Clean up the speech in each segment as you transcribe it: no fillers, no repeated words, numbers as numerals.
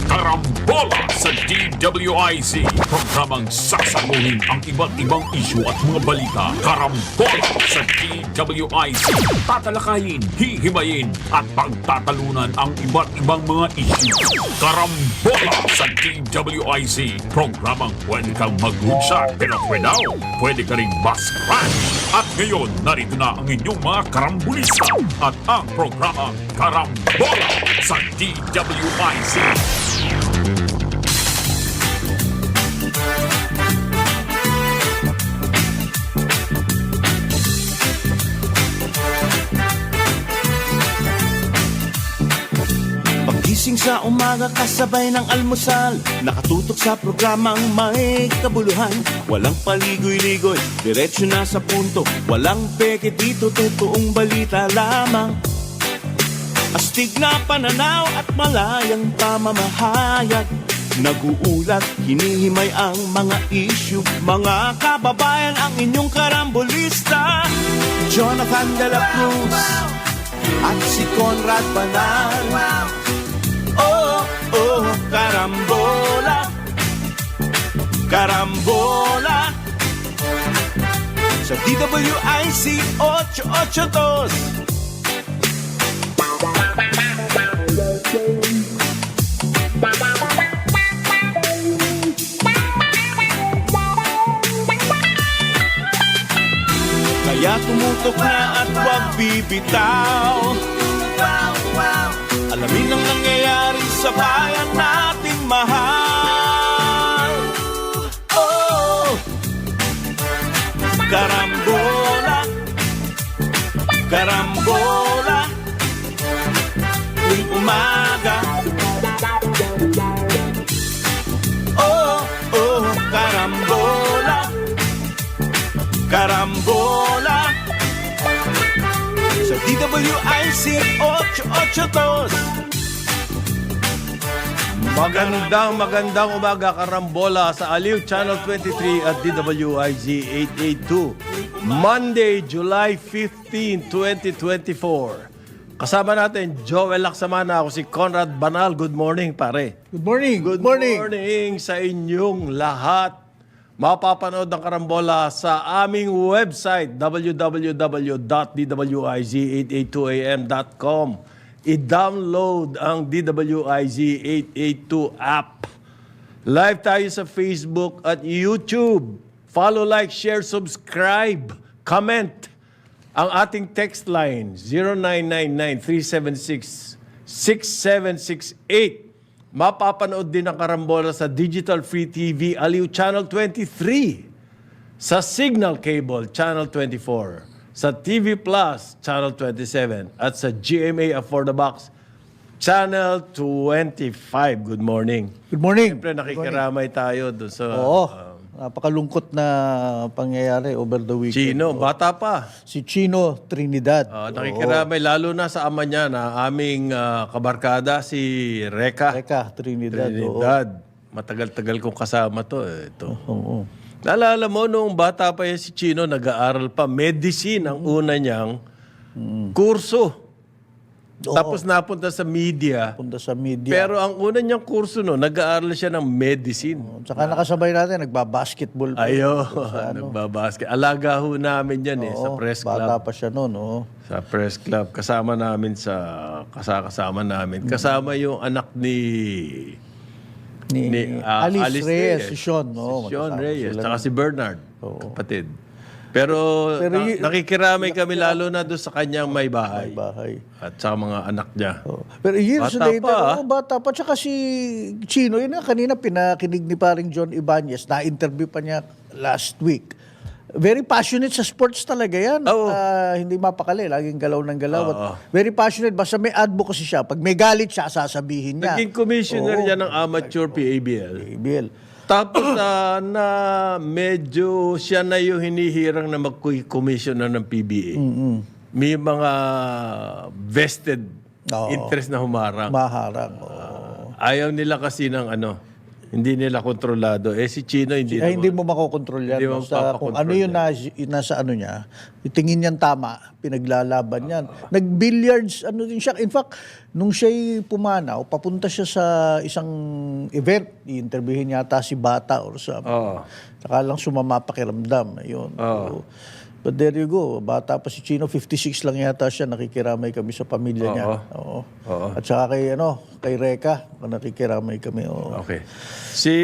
Karambola sa DWIZ. Programang sasaguhin ang iba't ibang isyu at mga balita. Karambola sa DWIZ. Tatalakayin, hihimayin at pagtatalunan ang iba't ibang mga isyu. Karambola sa DWIZ. Programang pwede kang mag-good pero pwede ka rin mas-crash. At ngayon, narito na ang inyong mga karambulista at ang programang Karambola sa DWIZ. Pagising sa umaga kasabay ng almusal, nakatutok sa programang may kabuluhan. Walang paligoy-ligoy, diretso na sa punto. Walang peke dito, totoong balita lamang. Astig na pananaw at malayang pamamahayag. Naguulat, hinihimay ang mga issue. Mga kababayan, ang inyong karambolista, Jonathan de la Cruz at si Conrad Banal. Oh, oh, karambola, karambola sa DWIC 882. Kaya tumutok na at huwag bibitaw. Alamin ang nangyayari sa bayan nating mahal. Oh, karambola, karambola, tuwing umaga. Oh, oh, karambola, karambola sa DWIC 882. Magandang umaga, karambola sa Aliw Channel 23 at DWIZ 882. Monday, July 15, 2024. Kasama natin, Joel Laksamana. Ako si Conrad Banal. Good morning, pare. Good morning. Good morning sa inyong lahat. Mapapanood ang karambola sa aming website, www.dwiz882am.com. I-download ang DWIZ 882 app. Live tayo sa Facebook at YouTube. Follow, like, share, subscribe, comment. Ang ating text line, 0999-376-6768. Mapapanood din ang karambola sa Digital Free TV, Aliw Channel 23. Sa Signal Cable, Channel 24. Sa TV Plus, Channel 27. At sa GMA For the Box, Channel 25. Good morning. Good morning. Siyempre, nakikiramay tayo doon sa... Napakalungkot na pangyayari over the weekend. Chino, bata pa. Si Chino Trinidad. Nakikiramay, lalo na sa ama niya na aming kabarkada, si Reka. Reka Trinidad. Matagal-tagal kong kasama to. Ito. Oo. Naalala mo, noong bata pa yan si Chino, nag-aaral pa. Medicine ang una niyang kurso. Tapos napunta sa media. Punta sa media. Pero ang una niyang kurso no, nag-aaral siya ng medicine. Tsaka nakasabay natin, nagbabasketball pa. Nagbabasket. Alaga ho namin yan sa press club. Bata pa siya noon. Sa press club. Kasama namin kasama namin. Kasama yung anak ni Alice Reyes. Si Sean. Si Sean Reyes. Tsaka si Bernard. Kapatid. Pero nakikiramay kami lalo na doon sa kanyang may bahay. At sa mga anak niya. Pero years Bata later, pa, bata pa. Tsaka si Chino, yun nga kanina pinakinig ni paring John Ibanez, na-interview pa niya last week. Very passionate sa sports talaga yan. Hindi mapakali. Laging galaw ng galaw. Very passionate. Basta may advocacy siya. Pag may galit siya, sasabihin niya. Naging commissioner niya ng amateur PABL. Tapos na medyo siya na yung hinihirang na mag-commissioner ng PBA. May mga vested interest na humarang. Maharang. Ayaw nila kasi ng Hindi nila kontrolado. Si Chino hindi Ay, hindi naman. mo makokontrol yan. Hindi mo Basta kung ano mapapakontrol yung nasa ano niya, itingin niyan tama, pinaglalaban yan. Nag-billiards, ano din siya. In fact, nung siya'y pumanaw, papunta siya sa isang event, i-interviewin yata si Bata or something. Oo. Saka lang sumama pakiramdam. Ayun. So, but there you go. Bata pa si Chino, 56 lang yata siya. Nakikiramay kami sa pamilya niya. Oo. At saka kay Reka, nakikiramay kami. Oo. Okay. Si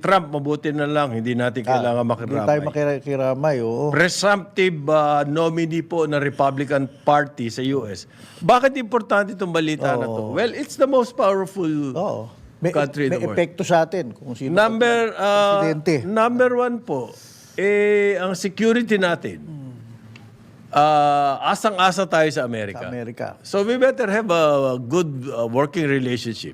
Trump, mabuti na lang. Hindi natin kailangan Hindi tayo makiramay. makikiramay. Oo. Presumptive nominee po ng Republican Party sa US. Bakit importante itong balita na to? Well, it's the most powerful Oo. May, country in may the world. epekto sa atin kung sino presidente. Number one po, ang security natin. Asang-asa tayo sa Amerika. Sa Amerika. So we better have a good working relationship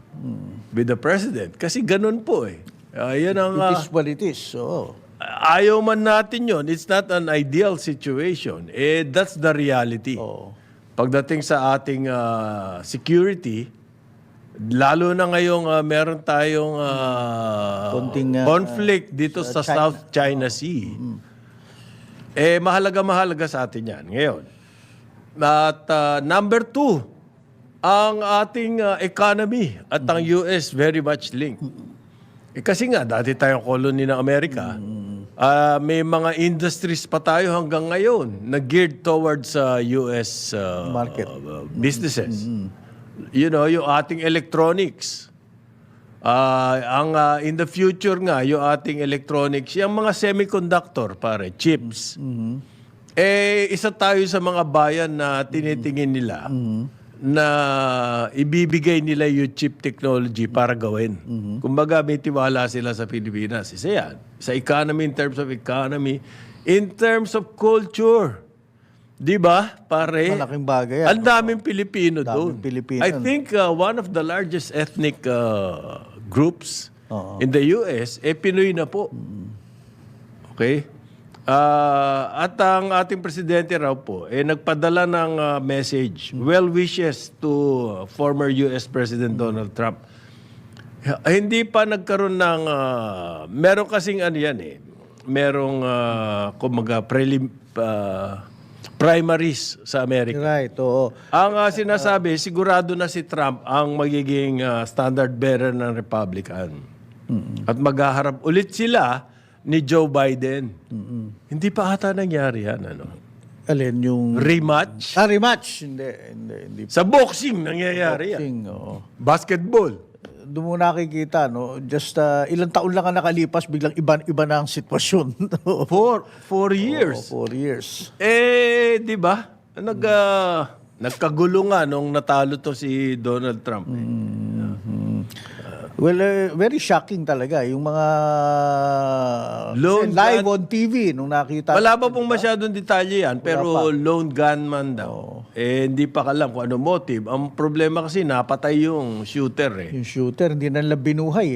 with the president. Kasi ganun po eh. Yan ang... It is what it is. Oo. ayaw man natin yon, it's not an ideal situation. That's the reality. Oo. Pagdating sa ating security, lalo na ngayong meron tayong Konting, conflict dito sa South China Sea. Mahalaga sa atin yan ngayon. At number 2, ang ating economy at ang US very much linked. Kasi nga, dati tayong colony ng Amerika, may mga industries pa tayo hanggang ngayon na geared towards US Market. Businesses. You know, yung ating electronics. In the future nga, yung ating electronics, yung mga semiconductor, pare, chips. Isa tayo sa mga bayan na tinitingin nila na ibibigay nila yung chip technology para gawin. Kumbaga, may tiwala sila sa Pilipinas. Isa yan. Sa economy, in terms of economy, in terms of culture. Di ba, pare? Malaking bagay yan. Ang daming Pilipino doon. Pilipino. I think one of the largest ethnic groups in the US, Pinoy na po. Okay? At ang ating presidente raw po, nagpadala ng message, well wishes to former US President Donald Trump. Hindi pa nagkaroon ng, meron kasing ano yan merong, kumaga, primaries sa Amerika. Right, oo. Ang sinasabi, sigurado na si Trump ang magiging standard bearer ng Republican. At maghaharap ulit sila ni Joe Biden. Hindi pa ata nangyari yan. Ano? Alin yung... Rematch? Rematch. Hindi. Sa boxing nangyayari yan. Boxing, oo. Basketball. Doon mo nakikita, no? Just ilang taon lang ang nakalipas, biglang iba na ang sitwasyon. 4 years. 4 years. Di ba? Nagkagulo nga nung natalo to si Donald Trump. Well, very shocking talaga. Yung mga Lone live on TV nung nakita. Wala pa pong masyadong detalye yan, pero lone gunman daw. Hindi pa alam kung ano motive. Ang problema kasi, napatay yung shooter Yung shooter, hindi na nila binuhay.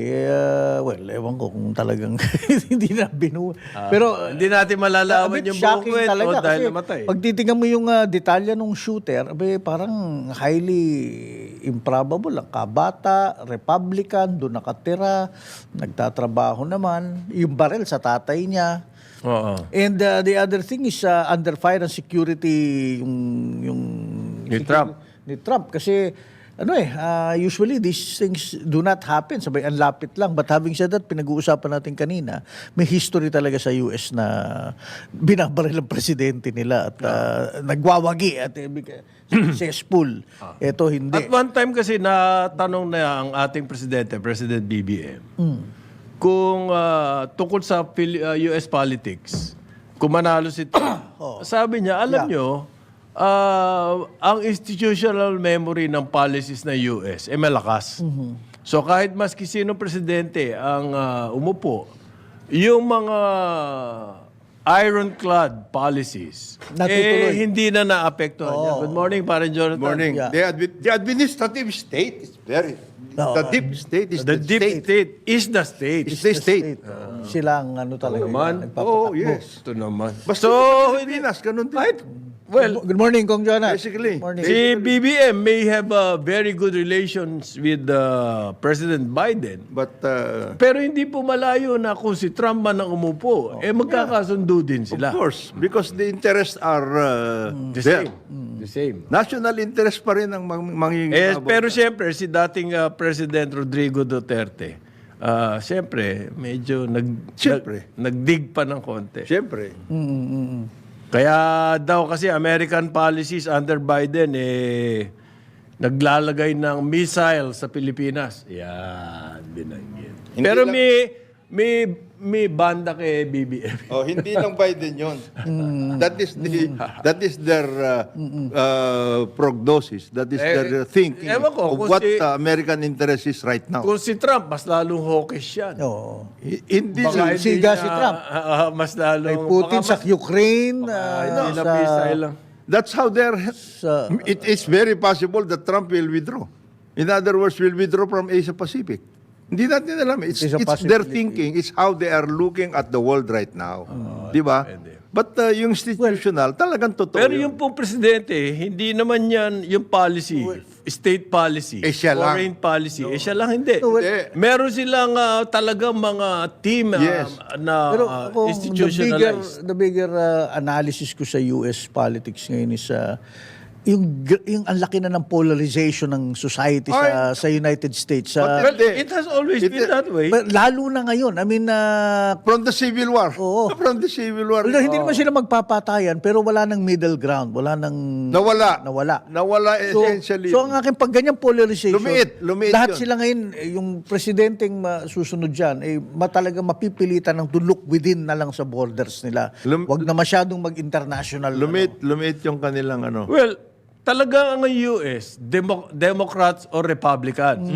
Well, ewan ko kung talagang hindi na binuhay. Pero hindi natin malalaman a bit yung buong kwento dahil kasi namatay. pag titingnan mo yung detalya ng shooter, parang highly improbable. Ang kabata, Republican, doon nakatira, nagtatrabaho naman. Yung barrel sa tatay niya. Oo. And the other thing is under fire and security yung Ni Trump. Ni Trump kasi usually these things do not happen. Sabay ang lapit lang. But having said that, pinag-uusapan natin kanina, may history talaga sa US na binabaril ang presidente nila at nagwawagi at successful. Ito hindi. At one time kasi natanong na ang ating presidente, President BBM, kung tungkol sa US politics, kung manalo si Trump, sabi niya, alam nyo, ang institutional memory ng policies ng US malakas. So kahit maski sino presidente ang umupo, yung mga ironclad policies, Natutuloy. hindi na naapektuhan niya. Good morning, Parang Jonathan. Morning. Yeah. The administrative state is very... The deep state is The deep state is the state. Is the state. Sila ang talaga. naman. Oh, yes. Ito naman. Basta So, Pilipinas, ganun din. kahit Well, Good morning, Kong Jonah. Basically. Good morning. si BBM may have very good relations with President Biden. But Pero hindi po malayo na kung si Trump man ang umupo, magkakasundo din of sila. course, because the interests are The there. same. The same. National interest pa rin ang mangyayari. Pero siyempre, si dating President Rodrigo Duterte, siyempre, medyo Siyempre. nagdig pa ng konti. Siyempre. Kaya daw kasi American policies under Biden, naglalagay ng missile sa Pilipinas. Yan, binanggit. Hindi Pero lang- may banda kay BBM. Oh, hindi lang Biden 'yon. That is their prognosis. That is their thinking ewan ko, of kung what si- American interest is right now. Kung si Trump, mas lalong hawkish yan. Oo. Hindi Baka Si- hindi siga niya, si Trump. mas lalong... Kay Putin baka sa mas- Ukraine. hindi na sa, missile lang. That's how they're. sa, It is very possible that Trump will withdraw. In other words, will withdraw from Asia Pacific. Hindi natin alam. It's It's a their possibility. thinking. It's how they are looking at the world right now. Di ba? But yung institutional, talagang totoo. Pero yun. yung pong presidente, hindi naman yan yung policy, state policy, siya lang. foreign policy. Siya lang hindi. Hindi. Meron silang talagang mga team Yes. na pero kung institutionalized. the bigger analysis ko sa US politics ngayon is yung ang laki na ng polarization ng society sa United States. Well, it has always been that way. Lalo na ngayon. I mean, From the Civil War. Oo. From the Civil War. although hindi naman sila magpapatayan, pero wala nang middle ground. Wala nang... Nawala. Nawala. Essentially. So ang aking pag ganyang polarization, Lumiit lahat yun. sila ngayon, yung presidenteng susunod dyan, talaga mapipilitan ng to look within na lang sa borders nila. Wag na masyadong mag-international. Lumiit yung kanilang ano. Well, talaga ang US, Democrats or Republicans,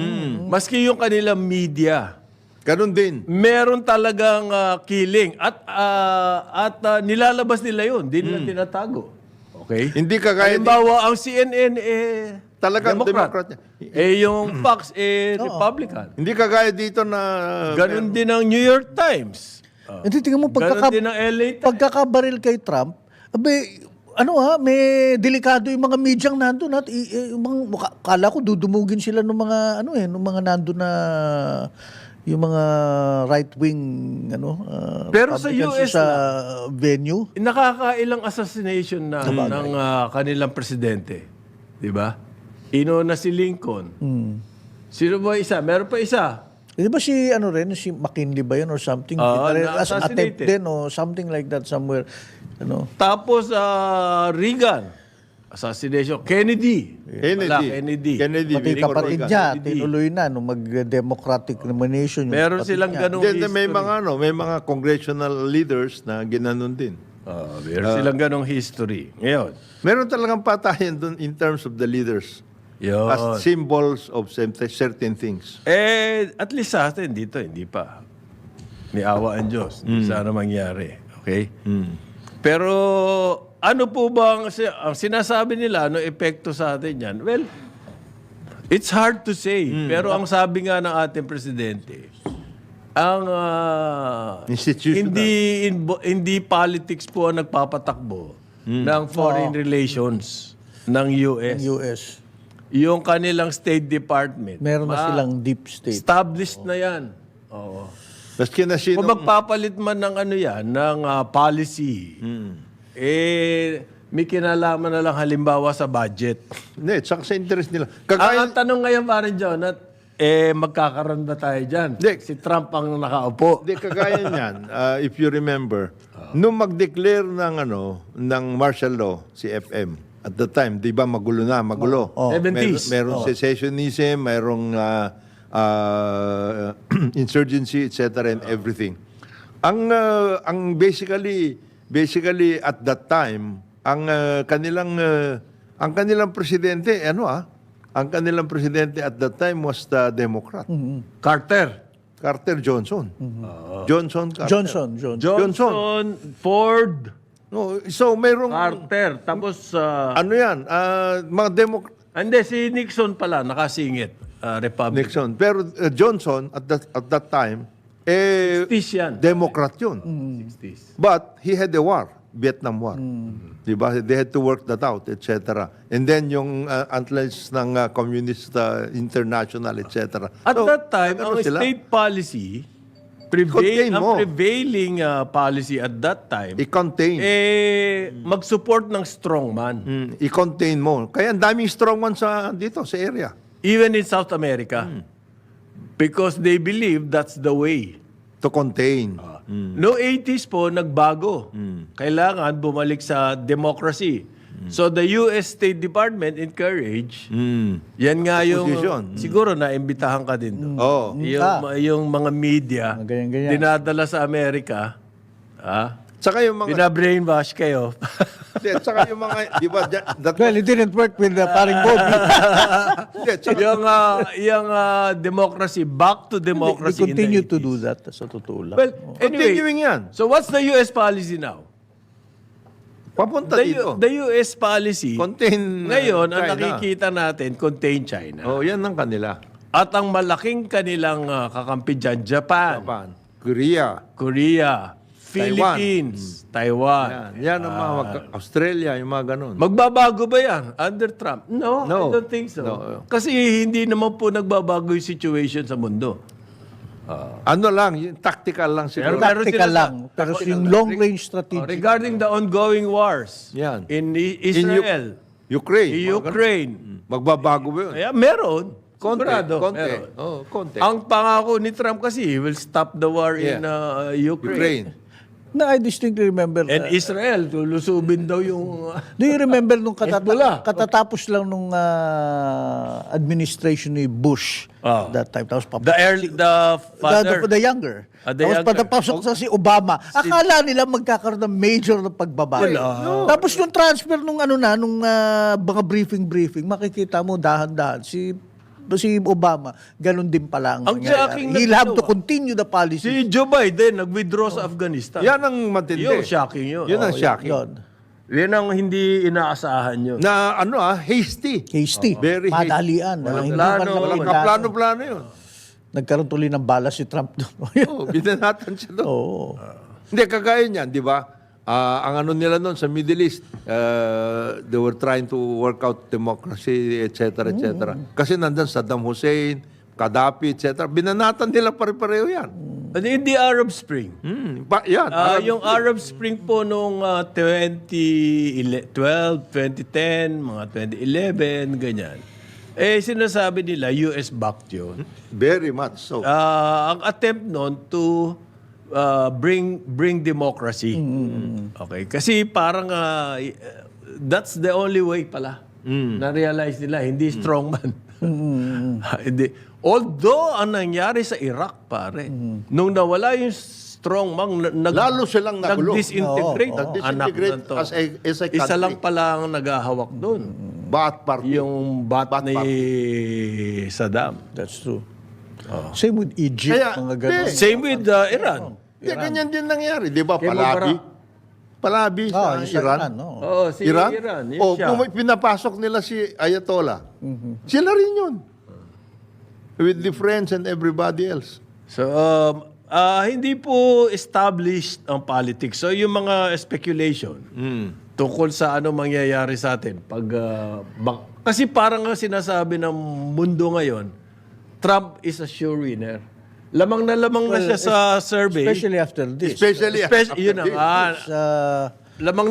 maski yung kanilang media, Ganun din. meron talagang killing at nilalabas nila yun, hindi nila tinatago. Okay? Hindi kagaya Halimbawa, ang CNN Talagang Democrat. Democrat. Yung Fox Republican. Hindi kagaya dito na Ganon din ang New York Times. Hindi, tingnan mo, Ganon din ang LA Times. pagkakabaril kay Trump, may delikado yung mga medyang nandun at kala ko dudumugin sila ng mga ng mga nandun na yung mga right-wing Pero sa Republicans US sa venue. Nakakailang assassination na ng kanilang presidente. Di ba? Inuna si Lincoln. Sino ba isa? Meron pa isa. Di ba si si McKinley ba yun or something? As an attempt na-assassinated. din or something like that somewhere. Tapos Reagan. Assassination. Kennedy. Wala, Kennedy. Pati Victor kapatid Reagan. niya, tinuloy na nung mag-democratic nomination. yung Meron kapatid silang niya. ganong Then, history. may mga congressional leaders na ginanon din. Meron silang ganong history. Ngayon. Meron talagang patayan doon in terms of the leaders. Yun. As symbols of certain things. At least sa atin dito, hindi pa. May awa ang Diyos. Hindi sana mangyari. Okay? Pero ano po bang ang sinasabi nila, ano epekto sa atin yan? Well, it's hard to say. Pero ang sabi nga ng ating presidente, ang Institutional. hindi politics po ang nagpapatakbo ng foreign relations ng US. US. Yung kanilang State Department. Meron na silang deep state. Established na yan. Oo. Maski na sino. Kung magpapalit man ng ng policy, may kinalaman na lang halimbawa sa budget. Hindi, tsaka sa interest nila. Ang tanong ngayon, parang John, magkakaroon ba tayo dyan? Hindi. Si Trump ang nakaupo. Hindi, kagaya niyan, if you remember, nung mag-declare ng martial law, si FM, at the time, di ba magulo. 70s. Meron secessionism, merong insurgency, etc. and everything. Ang basically at that time, ang kanilang presidente, ang kanilang presidente at that time was the Democrat. Carter Johnson. Johnson, Ford, No, so mayroong Carter, tapos mga Democrat hindi, si Nixon pala, nakasingit. Republican. Nixon. Pero Johnson at that time 60s yan. Democrat 'yun. 60s. But he had a war Vietnam War. Di ba? They had to work that out, etc. And then yung antlers ng Communist International, etc. At So, that time, ano ang sila? state policy, Contain ang mo. prevailing policy at that time, I-contain. mag-support ng strongman. I-contain mo. Kaya ang daming strongman dito, sa area. Even in South America. Because they believe that's the way. To contain. No 80s po, nagbago. Kailangan bumalik sa democracy. So the US State Department encourage, yan nga yung, Position. siguro na-imbitahan ka din doon. Oh. Yung mga media, Ganyan-ganyan. dinadala sa Amerika, Saka yung mga... bina-brainwash kayo. Hindi, saka yung mga... Di ba? Well, it didn't work with paring Bobby. Hindi, saka- yung democracy, back to They democracy continue in the to 80s. do that sa totoo lang. Well, anyway, Continuing yan. so what's the US policy now? Papunta dito. The US policy, Contain ngayon, ang China. nakikita natin, contain China. Oh, yan ang kanila. At ang malaking kanilang kakampi dyan, Japan, Japan. Korea. Korea, Philippines, Taiwan. Yan ang mga Australia, yung mga ganun. Magbabago ba yan under Trump? No, No. I don't think so. No. Kasi hindi naman po nagbabago yung situation sa mundo. Ano lang, yung tactical lang siguro. Pero Tactical sila- lang. Pero yung long-range strategy. Regarding the ongoing wars Yan. in Israel, Ukraine. in mga ganun. Ukraine, Magbabago ba yun? kaya meron. Konti. Sigurado, Konti. meron. Oh, konti. Ang pangako ni Trump kasi, he will stop the war in Ukraine. Ukraine. Na I distinctly remember. And Israel, lulusubin daw yung... Do you remember nung Hezbollah. katatapos lang nung administration ni Bush that time? Tapos the father... the younger. The Tapos younger. patapasok sa si Obama. Akala nila magkakaroon ng major na pagbabago. Tapos yung transfer nung mga briefing, makikita mo dahan-dahan si Obama, ganun din pala ang Ang mangyayari. shocking He'll have to nagagawa. continue the policy. Si Joe Biden, nag-withdraw sa Afghanistan. Yan ang matindi. Yun, shocking yun. Yun ang shocking. Yun. Yan ang hindi inaasahan yun. Na hasty. Hasty. Very hasty. Madalian. Walang Hindi plano, man lang Walang pinlano. kaplano-plano yun. Nagkaroon tuloy ng bala si Trump doon. Oh, binanatan siya doon. Oo. Hindi, kagaya niyan, di ba? Ang ano nila noon sa Middle East, they were trying to work out democracy, etc., etc. Kasi nandun Saddam Hussein, Gaddafi, etc. Binanatan nila pare-pareho yan. And in the Arab Spring, Yan. yung Arab Spring po noong 2012, 2010, mga 2011, ganyan. Sinasabi nila, US-backed yun. Very much so. Ang attempt noon to bring democracy. Okay, kasi parang that's the only way pala. Na-realize nila, hindi strongman. Hindi. Although, ang nangyari sa Iraq, pare, nung nawala yung strongman, Lalo silang nagulo. nag-disintegrate ang anak Nag-disintegrate na to. as a country. Isa lang pala ang naghahawak doon. Ba'ath Party. Yung bat ni Saddam. That's true. Same with Egypt, Kaya, mga ganun. Same with Iran. Hindi, ganyan din nangyari. Di ba? Kay Palabi. Mubarak. Palabi sa Sa Iran. no? Oo, si Iran. Yun Oh, siya. kung may pinapasok nila si Ayatollah, sila rin yun. With the friends and everybody else. So, hindi po established ang politics. So, yung mga speculation tungkol sa ano mangyayari sa atin. Kasi parang nga sinasabi ng mundo ngayon, Trump is a sure winner. Lamang na siya sa survey. Especially after this. Yun na nga. Sa Lamang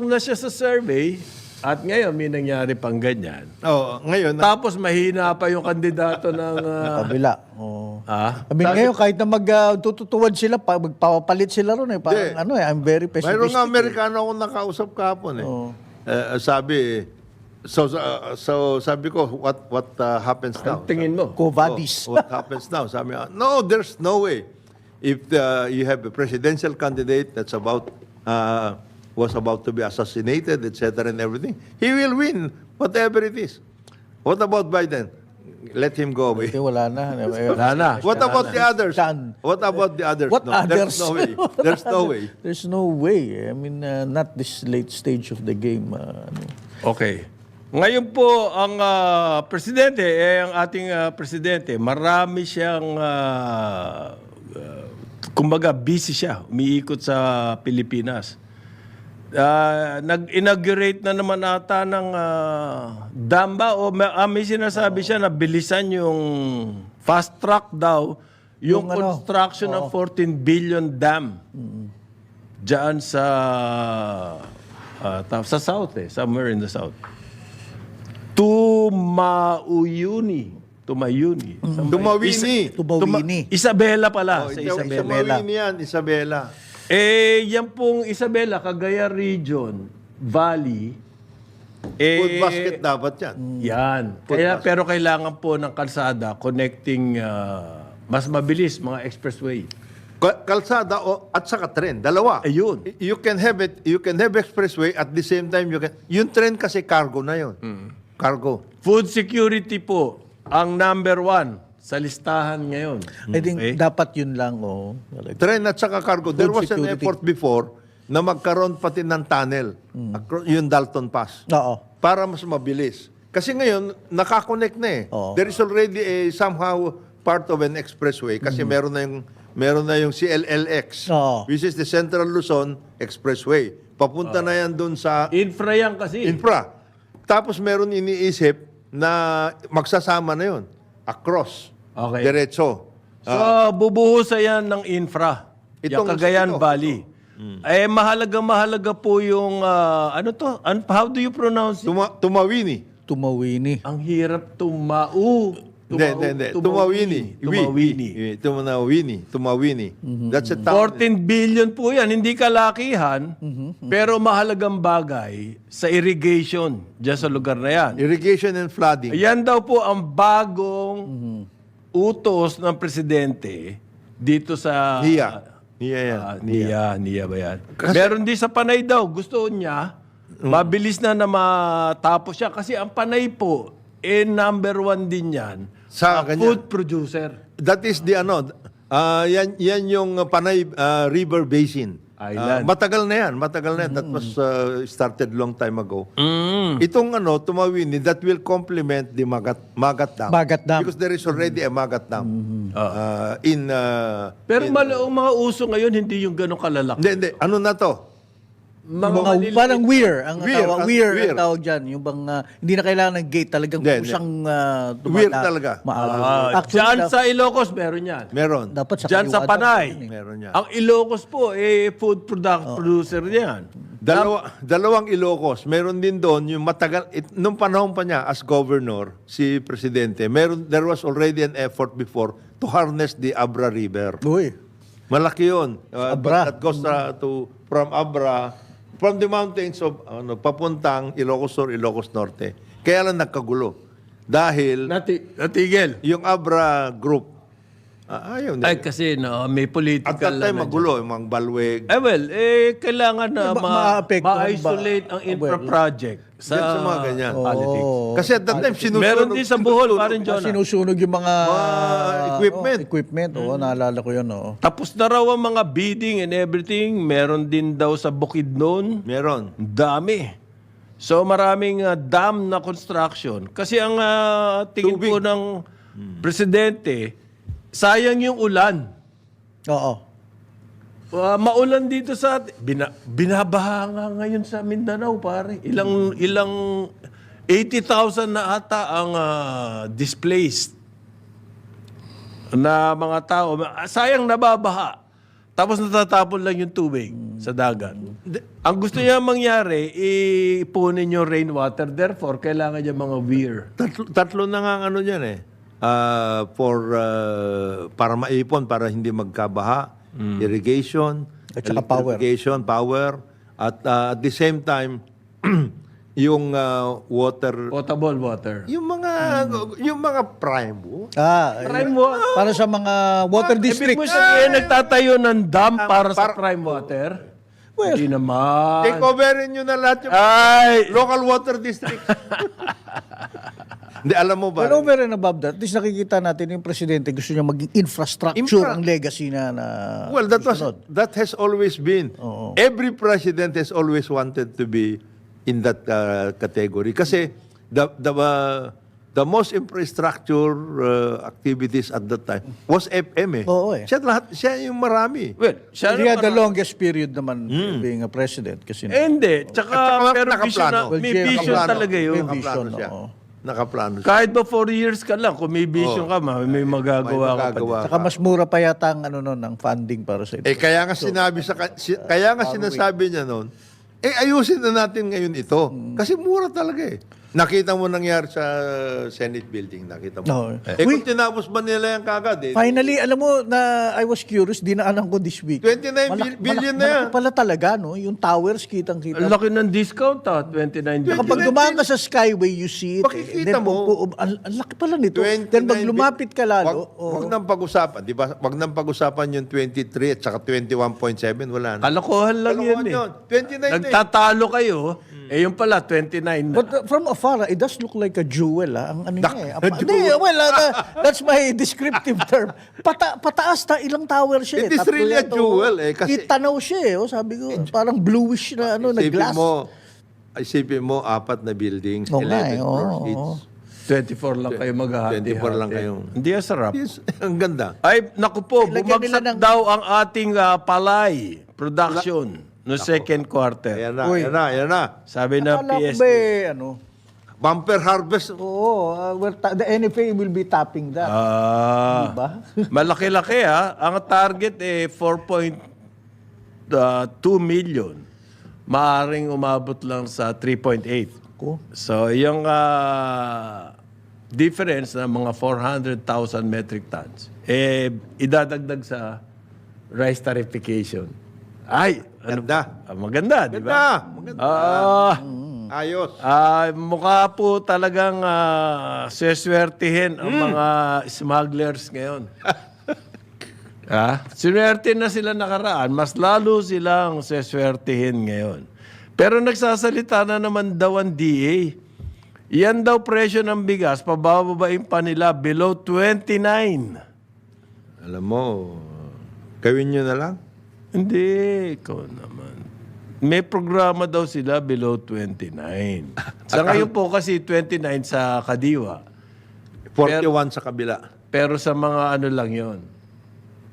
na siya sa survey. At ngayon, may nangyari pang ganyan. Oh, ngayon, Tapos mahina pa yung kandidato ng... kabila. Oh. ah? I mean, ngayon, kahit na magtututuwad sila, magpapalit sila ron eh. Parang I'm very pessimistic. mayroong nga Amerikano akong nakausap kahapon eh. Sabi, so sabi ko, what happens now? Tingin mo? Covadis. What happens now? Sabi niya, no, there's no way. If you have a presidential candidate that's was about to be assassinated, etc. and everything, he will win whatever it is. What about Biden? Let him go away. Eh, wala na. Wala na. What about the others? Done. What about the others? What No, others? There's no way. There's no way. There's no way. I mean, not this late stage of the game. Okay. Ngayon po, ang presidente, ang ating presidente, marami siyang, kumbaga, busy siya. Umiikot sa Pilipinas. nag-inaugurate na naman ata ng dam ba? O may sinasabi siya na bilisan yung fast track daw yung construction ng 14 billion dam. Diyan sa south somewhere in the south. Tumayuni. Tumawini. Isabela pala. Oh, Sa Isabela. Tumawini yan, Isabela. Yan pong Isabela, Cagayan Region, Valley. Food basket dapat yan. Yan. Pero kailangan po ng kalsada connecting mas mabilis mga expressway. Kalsada at saka tren, dalawa. Ayun. You can have expressway at the same time yung tren kasi cargo na yun. Cargo. Food security po ang number 1 sa listahan ngayon. I think dapat yun lang. Tren at saka cargo. There was an security. effort before na magkaroon pati ng tunnel. Yung Dalton Pass. Oo. Para mas mabilis. Kasi ngayon, nakakonect na eh. Oo. There is already somehow part of an expressway kasi meron na yung CLLX, Oo. which is the Central Luzon Expressway. Papunta na yan dun sa Infra yan kasi. infra. Tapos meron iniisip na magsasama na yun. Across. Okay. Diretso. So, bubuhusan yan ng infra. Yung Cagayan Valley. Mahalaga po yung, how do you pronounce it? Tumawini. Tumawini. Ang hirap Hindi. Tumawini. Tumawini. That's a town. 14 billion po yan. Hindi kalakihan, pero mahalagang bagay sa irrigation dyan sa lugar na yan. Irrigation and flooding. Yan daw po ang bagong utos ng presidente dito sa... Niya yan. Niya ba yan? Meron din sa Panay daw. Gusto niya, mabilis na matapos siya. Kasi ang Panay po, number 1 din yan. Sa ganyan. Food producer. That is the yan yung Panay River Basin. Island. Matagal na yan. That was started long time ago. Itong Tumawini, that will complement the Magat Dam. Magat Dam. Because there is already a Magat Dam. Pero ang mga uso ngayon, hindi yung gano'ng kalalaki. Hindi. Ano na to? Mga parang weir. Ang Weir, tawag, weir. ang tawag dyan. Yung bang, hindi na kailangan ng gate. Talagang Hindi, kusang Weir talaga. Diyan sa Ilocos, meron yan. Meron. dapat sa Diyan sa kaliwa Panay. Meron yan. Ang Ilocos po, food producer yan. Dalawang Ilocos. Meron din doon yung matagal. Nung panahon pa niya as governor, si Presidente, there was already an effort before to harness the Abra River. Uy. Malaki yun. Abra. That goes from Abra, from the mountains of papuntang Ilocos Sur, Ilocos Norte. Kaya lang nagkagulo. Dahil Natigil. yung Abra group, ayaw Ay, nila. kasi may political... At that time, magulo. Yung mga balweg. Kailangan na ma-apektuhan ma-isolate ang infra project sa Yan sa mga ganyan. politics. Kasi at that time, sinusunog. Meron din sa Bohol, parin Jonah. Sinusunog yung mga equipment. equipment. Naalala ko yun. Tapos na raw ang mga bidding and everything. Meron din daw sa Bukidnon. Meron. Dami. So maraming dam na construction. Kasi ang tingin Tubig. po ng presidente, sayang yung ulan. Oo. Maulan dito sa binabaha nga ngayon sa Mindanao, pare. Ilang 80,000 na ata ang displaced na mga tao. Sayang nababaha. Tapos natatapon lang yung tubig sa dagat. Ang gusto niya mangyari, ipunin yung rainwater. Therefore, kailangan niya mga weir. Tatlo na nga ang ano dyan eh. Para maipon, para hindi magkabaha. Irrigation. At saka power. Irrigation, power. At the same time, yung water. Potable water. Yung mga prime. Prime water. Para sa mga water Ibig mo districts. sabihin, nagtatayo ng dam para sa prime water? Hindi naman. Take overin nyo na lahat yung Ay! local water districts. Hindi, alam mo ba? But over and above that, at least nakikita natin yung presidente gusto niya maging infrastructure ang legacy na Well, that has always been. Every president has always wanted to be in that category. Kasi the most infrastructure activities at that time was FM eh. Oo eh. Siya yung marami. Well, siya He had the naman- longest period naman being a president kasi Hindi. Tsaka, pero vision na, nakaplano. may vision Nakaplano. talaga yun. May Nakaplano vision, siya. oo. Nakaplano siya. Kahit ba 4 years ka lang, kung may vision ka, may magagawa ka pa din. Saka mas mura pa yata ang ang funding para sa ito. Kaya nga sinasabi niya noon, ayusin na natin ngayon ito. Kasi mura talaga eh. Nakita mo nangyari sa Senate building, nakita mo. No. Kung tinapos ba nila yan kagad eh. Finally, alam mo na I was curious, dinaanan ko this week. 29 billion na yan. Malaki pala talaga, no? Yung towers, kitang-kita. Ang laki ng discount 29 billion. Kapag dumaan ka sa Skyway, you see it. Makikita mo. Ang laki pala nito. 29 Then pag lumapit ka lalo, Wag nang pag-usapan, di ba? Wag nang pag-usapan yung 23 at saka 21.7, wala na. Kalokohan lang Kalokohan yan eh. yun. 29 na eh. Nagtatalo kayo, yung pala 29 na. But from afar, it does look like a jewel. Ang ano niya eh. Hindi, well, that's my descriptive term. Pataas na ilang tower siya eh. It is Tatlo really a yata, jewel eh, kasi- Itanaw siya eh. Sabi ko, parang bluish na na glass. Isipin mo, 4 na buildings, Oo nga 11 eh, floors oo, each. oo. 24 lang kayo maghahati. 24 lang kayo. Hindi ang sarap. Yes, ang ganda. Ay, naku po, Lagyan nila bumagsak ng- daw ang ating palay production no second quarter. Ayan na, Uy. ayan na, ayan na. Sabi ng Akala ko PSA. ba Bumper harvest. Oo, the NFA will be tapping that. Diba? Malaki-laki Ang target 4.2 million. Maaring umabot lang sa 3.8. Ko. So, yung difference na mga 400,000 metric tons, idadagdag sa rice tarification. Ay, Ganda. maganda, di ba? Maganda. Ayos. Mukha po talagang seswertihin ang mga smugglers ngayon. Sinuwerte na sila nakaraan, mas lalo silang seswertihin ngayon. Pero nagsasalita na naman daw ang DA. Yan daw presyo ng bigas, pabababain pa nila below 29. Alam mo, gawin nyo na lang. Hindi, ikaw naman. May programa daw sila below 29. Sa ngayon po kasi 29 sa Kadiwa. 41 sa kabila. Pero sa mga ano lang yon,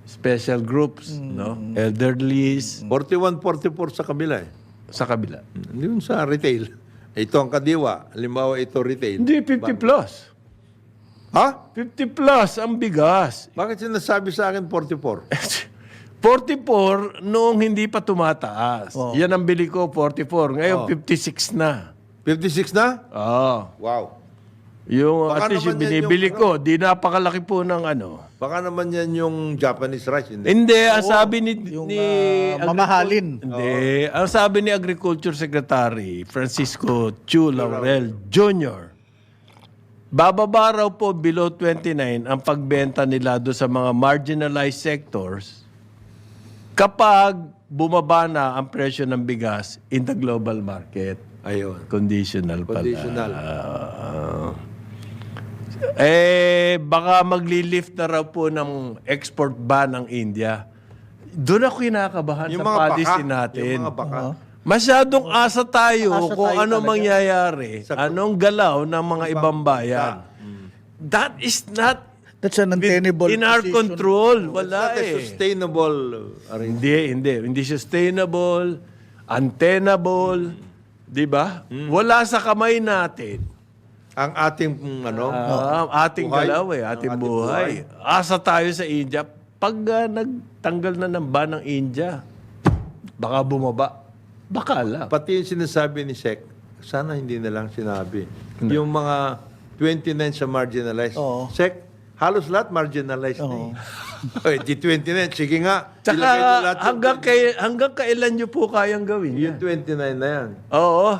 special groups, no? Elderlies, 41, 44 sa kabila eh. sa kabila. Yun sa retail. Ito ang kadiwa. Halimbawa, ito retail. Hindi, 50 plus. Ha? 50 plus ang bigas. Bakit sinasabi sa akin 44? 44 noong hindi pa tumataas. Yan ang bili ko, 44. Ngayon, 56 na. 56 na? Wow. Yung Baka at least yung naman yan binibili yung- ko, di napakalaki po ng ano. Baka naman yan yung Japanese rice. Hindi. Hindi, ang sabi ni... Yung Agricul- mamahalin. Hindi. Ang sabi ni Agriculture Secretary Francisco Chu Laurel Jr., bababa raw po below 29 ang pagbenta nila do sa mga marginalized sectors kapag bumaba na ang presyo ng bigas in the global market. Ayun. Conditional pala. Conditional. Baka magli-lift na raw po ng export ban ng India. Doon ako kinakabahan Yung sa mga policy baka. natin. Yung mga baka. Masyadong asa tayo Asa kung tayo ano talaga. mangyayari, anong galaw ng mga ibang bayan. That is not That's an untenable in our position. control. It's Wala not a sustainable arrangement. Hindi sustainable, untenable, di ba? Wala sa kamay natin. Ang ating Ating buhay. galaw ating buhay. Asa tayo sa India. Pag nagtanggal na ng ban ng India, baka bumaba. Baka lang. Pati yung sinasabi ni Sec, sana hindi na lang sinabi. Yung mga 29 sa marginalized. Oo. Sec, halos lahat marginalized na eh. Di 29, sige nga. Tsaka ilagay nyo lahat yung hanggang kailan nyo po kayang gawin yan? Yung 29 na yan. Oo.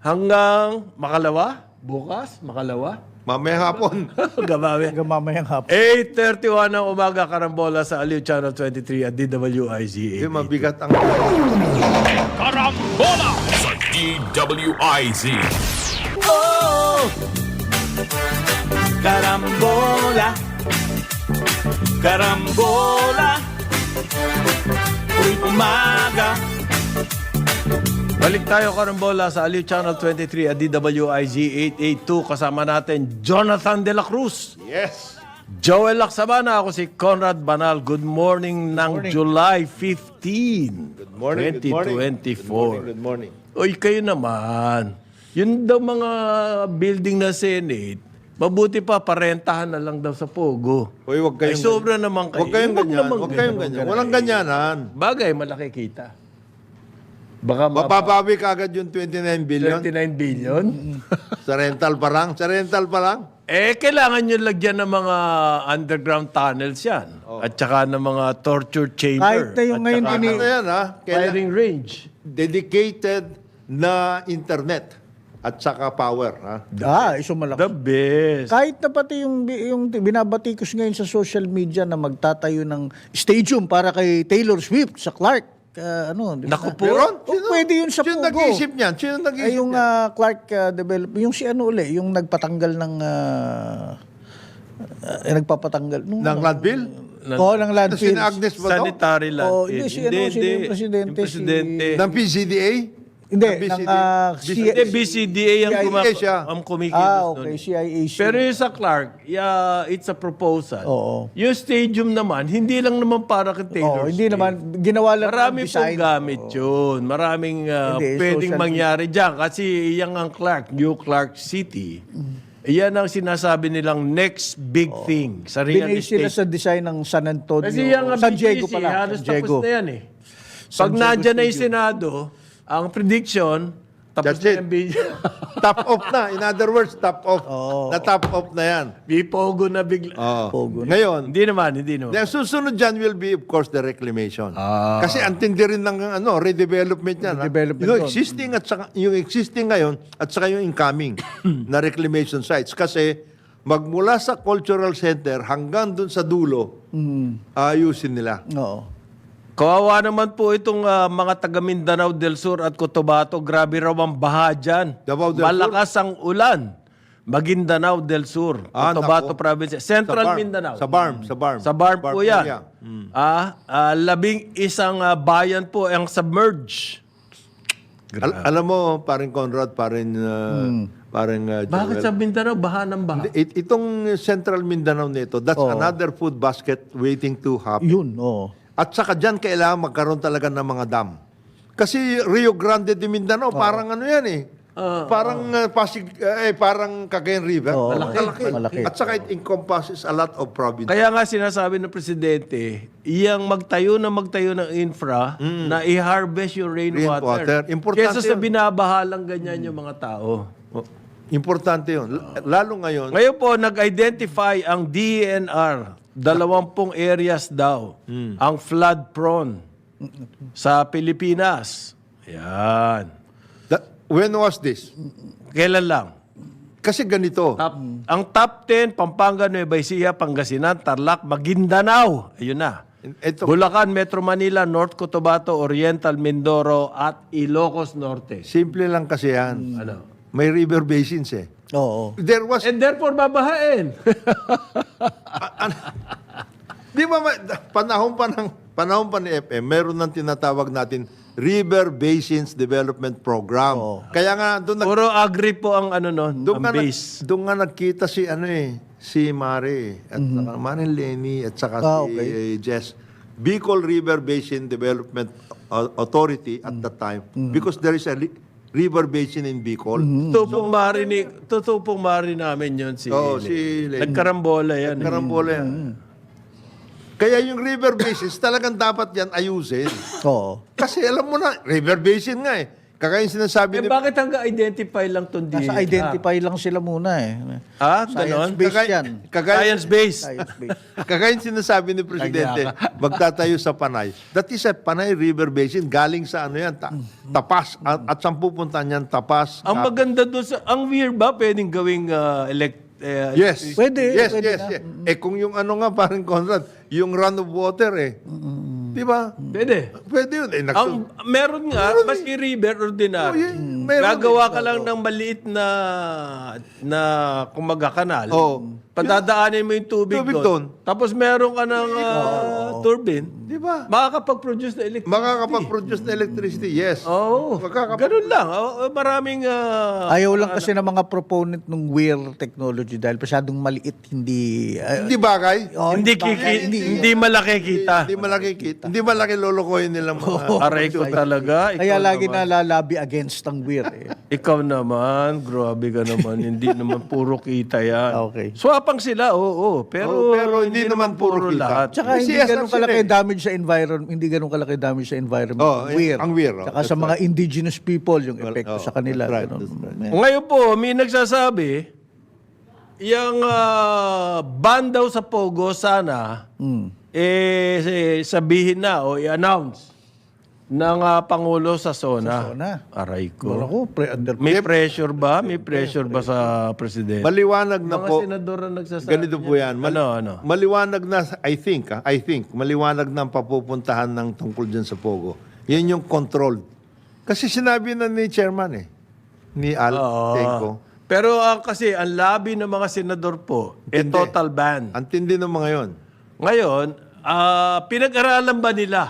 Hanggang makalawa? Bukas? Makalawa? Mamaya hapon. Gabawi. Hanggang mamayang hapon. 8:31 ng umaga, karambola sa Aliw Channel 23 at DWIZ. Yung mabigat ang... Karambola sa DWIZ. Karambola, karambola, tuwing umaga, Balik tayo, Karambola, sa Aliw Channel 23 at DWIZ 882. Kasama natin Jonathan De La Cruz. Yes. Joel Laksabana, ako si Conrad Banal. Good morning ng July 15, Good morning. 2024. Good morning. Uy, kayo naman. Yun daw mga building na Senate, mabuti pa, parentahan na lang daw sa Pogo. Hoy, wag Ay, kayong sobra naman kayo. Huwag kayong Huwag ganyan. naman Huwag kayong ganyan. Walang ganyanan. Bagay, malaki kita. Baka Mapapawi ka agad yung 29 billion 29 billion? sa rental pa lang. Sa rental pa lang. Kailangan nyo lagyan ng mga underground tunnels yan. At saka ng mga torture chamber. Kahit na yung At ngayon saka Ano yan, ha? firing range. Dedicated na internet at saka power, ha? Iso malaki. The best. Kahit na pati yung binabatikos ngayon sa social media na magtatayo ng stadium para kay Taylor Swift sa Clark. Di ba? Naku po. Meron? Pwede yun sa Sino Pugo. nag-iisip niyan? Sino nag-iisip Ay, yung niyan? Clark Develop, yung si yung nagpatanggal ng nagpapatanggal Ng landfill? ng landfill. Sino Agnes ba to? Sanitary Oh, landfill. hindi, sino yung presidente? Yung presidente. Ng PCDA? Hindi, Ng ng Hindi, BCDA ang CIA siya. kumikilos okay, nun. CIAC. Pero yung sa Clark, it's a proposal. Oo. Yung stadium naman, hindi lang naman para kay Taylor hindi Swift. naman ginawa lang Marami ng pong design. gamit yun. Maraming Hindi, pwedeng social mangyari dyan. Kasi yan ang Clark, New Clark City. Yan ang sinasabi nilang next big thing sa real Binase sila estate. sa design ng San Antonio. Kasi yan ang San Diego BGC, pala. halos San Diego. tapos na yan eh. Pag nandyan na yung Senado, ang prediction, tapos That's na it. yung video. Top off na. In other words, top off. Na-top off na yan. May pogo na bigla. Oh. Ngayon, Hindi naman. ang susunod dyan will be, of course, the reclamation. Kasi antindi rin ng redevelopment yan. ha? Redevelopment Yung doon. existing ngayon at saka yung incoming na reclamation sites. Kasi magmula sa cultural center hanggang dun sa dulo, ayusin nila. Oo. Kawawa naman po itong mga taga Mindanao del Sur at Cotabato. Grabe raw ang baha dyan. Davao del Sur? Malakas ang ulan. Maguindanao del Sur, Cotabato nako. Province. Central Sa Mindanao. Sa Barm. Sa Barm po yan. area. 11 bayan po ang submerge. Alam mo, paring Conrad, paring Bakit Joel, sa Mindanao, baha ng baha? itong Central Mindanao nito, that's another food basket waiting to happen. Yun, oo. At saka dyan kailangan magkaroon talaga ng mga dam. Kasi Rio Grande de Mindanao, parang ano yan eh. Parang parang Cagayan River. Oo, Malaki. At saka it encompasses a lot of provinces. Kaya nga sinasabi ng Presidente, iyang magtayo ng infra na i-harvest yung rainwater. Rainwater. Importante Kesa sa yun. binabahalang ganyan yung mga tao. Importante yun. Lalo ngayon, Ngayon po, nag-identify ang DENR, 20 areas daw, ang flood prone sa Pilipinas. Yan. when was this? Kailan lang? Kasi ganito. Ang top 10, Pampanga, Nueva Ecija, Pangasinan, Tarlac, Maguindanao. Ayun na. Ito, Bulacan, Metro Manila, North Cotabato, Oriental, Mindoro, at Ilocos Norte. simple lang kasi yan. Ano? May river basins eh. Oo. There was And therefore, babahain. Di ba panahon pa ni FM, meron nang tinatawag natin River Basins Development Program. Kaya nga doon Puro agri po ang ano nun, ang base. doon nga nagkita si Mare at saka Mare Lenny at saka si Jess. Bicol River Basin Development Authority at that time because there is a river basin in Bicol. Totoo pong mari namin yun si si Lenny. Nagkarambola yan. Karambola yan. Kaya yung river basins, talagang dapat yan ayusin. Oo. Kasi alam mo na, river basin nga eh. Kagaya yung sinasabi Bakit hanggang identify lang itong Nasa identify lang sila muna eh. Ganon? Science-based yan. Science-based. Science-based. Kagaya yung sinasabi ni Presidente, magtatayo sa Panay. That is a Panay River Basin. Galing sa ano yan, Tapas. At saan pupunta niyan? Tapas. Ang maganda doon ang weir ba pwedeng gawing Yes. Pwede, Yes, pwede yes, na. yes. Kung yung ano nga, parang Conrad, yung run of water Di ba? Pwede. Pwede yun. Meron nga, maski river ordinary. Mayroon Gagawa eh. ka lang ng maliit na kumaga kanal. Oo. Padadaanin mo yung tubig, Tubig doon. doon. Tapos meron ka ng turbine. Di ba? Makakapag-produce na electricity. Makakapag-produce na electricity, yes. Oo. Ganun lang. Maraming... Ayaw lang kasi ng mga proponent ng weird technology dahil masyadong maliit, hindi... Hindi bagay. hindi malaki kita. Hindi malaki kita. Hindi malaki lolokohin nilang mga... Aray ko talaga. Kaya Ikaw lagi naman. nalalabi against ang weird. Ikaw naman, grabe ka naman. Hindi naman puro kita yan. Okay. Swapang sila, oo. Pero, pero hindi naman puro kita. lahat. Tsaka May hindi CSR ganun kalaki sila eh. damage sa environment, hindi ganun kalaki damage sa environment. Oh, ang weir, oh. Tsaka sa That's mga indigenous people, yung epekto oh, sa kanila. that's right, ganun. that's right. Ngayon po, may nagsasabi, yung ban daw sa Pogo sana, sabihin na o i-announce ng Pangulo sa SONA. SONA. Aray Wala ko. ko, under May pressure ba? May pressure ba sa Presidente? Maliwanag na Mga po. senador ang nagsasabi. Ganito po yan. Ano? Maliwanag na, I think, maliwanag na ang papupuntahan ng tungkol dyan sa Pogo. Yan yung controlled. Kasi sinabi na ni Chairman ni Al Tenco. Pero kasi ang labi ng mga senador po, Hindi. total ban. Ang tindi ng mga yon. Ngayon, pinag-aralan ba nila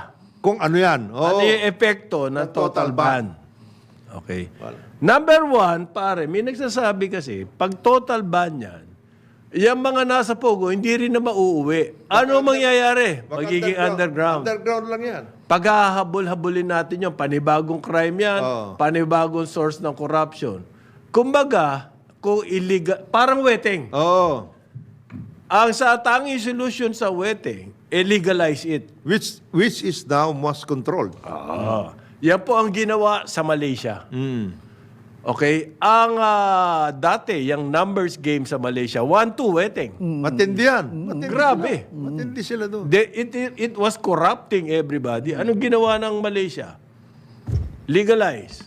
Kung ano yan. ano Oh, yung epekto ng total total ban? Okay. Number one, pare, may nagsasabi kasi, pag total ban yan, yung mga nasa Pogo, hindi rin na mauuwi. Ano mangyayari? Magiging underground. Underground lang yan. Paghahabol-habulin natin yung panibagong crime yan, Oo. panibagong source ng corruption. Kumbaga, kung illegal, parang weteng. Oo. Ang sa tanging solution sa weteng, legalize it. Which is now most controlled. Yan po ang ginawa sa Malaysia. Okay? Ang dati, yung numbers game sa Malaysia, 1-2 weteng. Matindi yan. Matindi Grabe. Sila. Matindi sila doon. It was corrupting everybody. Anong ginawa ng Malaysia? Legalize.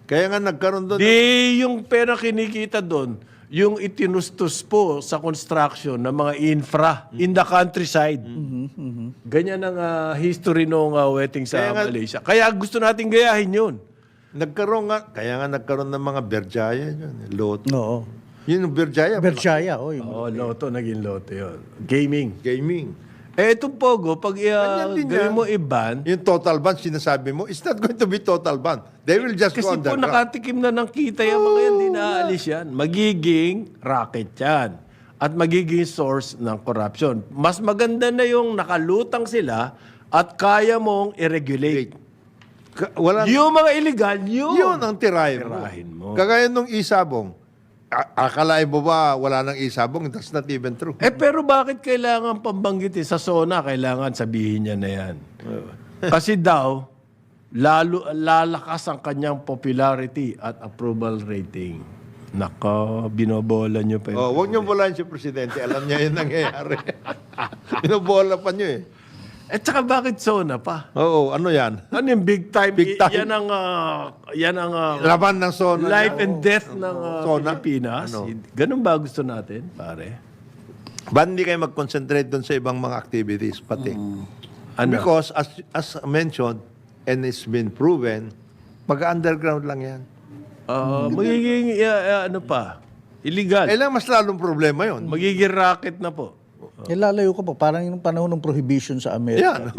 Kaya nga nagkaroon doon. Di yung pera kinikita doon, yung itinustos po sa construction ng mga infra in the countryside. Ganyan ang history ng wedding sa Kaya nga- Malaysia. Kaya gusto natin gayahin yun. Kaya nga nagkaroon ng mga Berjaya yun. Lot. Oo. Yun yung Berjaya. Berjaya, oh, yung Loto, naging loto yun. Gaming. Gaming. Itong Pogo, pag din gawin yan. mo i-ban, Yung total ban, sinasabi mo, it's not going to be total ban. They will just kasi go po underground. nakatikim na ng kita yung mga yan, di naaalis yan. Magiging racket yan. At magiging source ng corruption. Mas maganda na yung nakalutang sila at kaya mong i-regulate. Wala, Yung mga illegal, yun ang tirahin mo. mo. Kagaya nung isabong. Akalain mo ba wala nang isabong? That's not even true. Pero bakit kailangan pambanggitin sa SONA? Kailangan sabihin niya na yan. Kasi daw, lalakas ang kanyang popularity at approval rating. Nako, binobola niyo pa yun. Huwag niyo bolahin si Presidente. Alam niya yung nangyayari. Binobola pa niyo eh. Tsaka bakit SONA pa? Oo, ano yan? Ano yung big time? Big time. Yan ang Laban ng zona. life and death ng SONA? Pilipinas. Ano? Ganun ba gusto natin, pare? Ba't hindi kayo mag-concentrate doon sa ibang mga activities pati? Ano? Because as mentioned, and it's been proven, pag-underground lang yan. Magiging, ano pa, illegal. Kailan mas lalong problema yon? Magiging racket na po. lalayo ka pa. Parang yung panahon ng prohibition sa Amerika. Yan.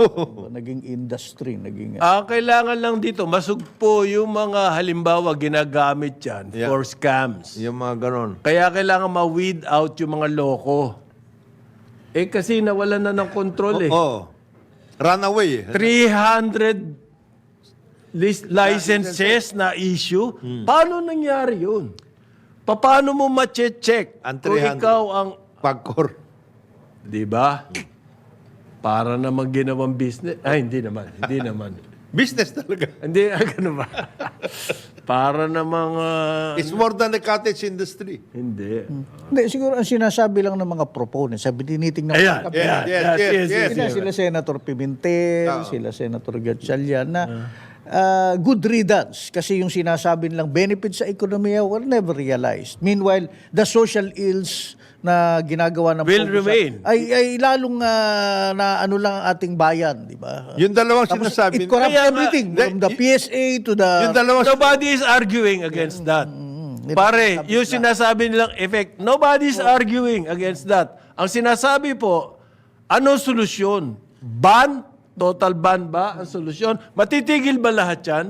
Naging industry, naging... Kailangan lang dito, masugpo yung mga halimbawa ginagamit yan Yeah. for scams. Yung mga ganon. Kaya kailangan ma-weed out yung mga loko. Kasi nawalan na ng control eh. Oh, runaway. 300 licenses na issue. Paano nangyari yun? Paano mo ma-check Ang kung 300. ikaw ang... Pagkor. Di ba? Para naman ginawang business. Ay, hindi naman. Hindi naman. Business talaga. Hindi, ganun ba? Para namang... It's more than a cottage industry. hindi. Hindi, siguro ang sinasabi lang ng mga proponents, sabi tinitingnan Ayan. ko. Yes. Sila Senator Pimentel, sila Senator Gatchalian na good riddance kasi yung sinasabi nilang benefits sa ekonomiya were never realized. Meanwhile, the social ills na ginagawa ng Will Pogo remain. ay lalong na ano lang ang ating bayan, di ba? Yung dalawang Tapos sinasabi, it corrupts Kaya nga, everything from the PSA to the yung dalawang Nobody is arguing against that. Pare, yung sinasabi nilang effect, nobody is arguing against that. Ang sinasabi po, ano solusyon? Ban? Total ban ba ang solusyon? Matitigil ba lahat yan?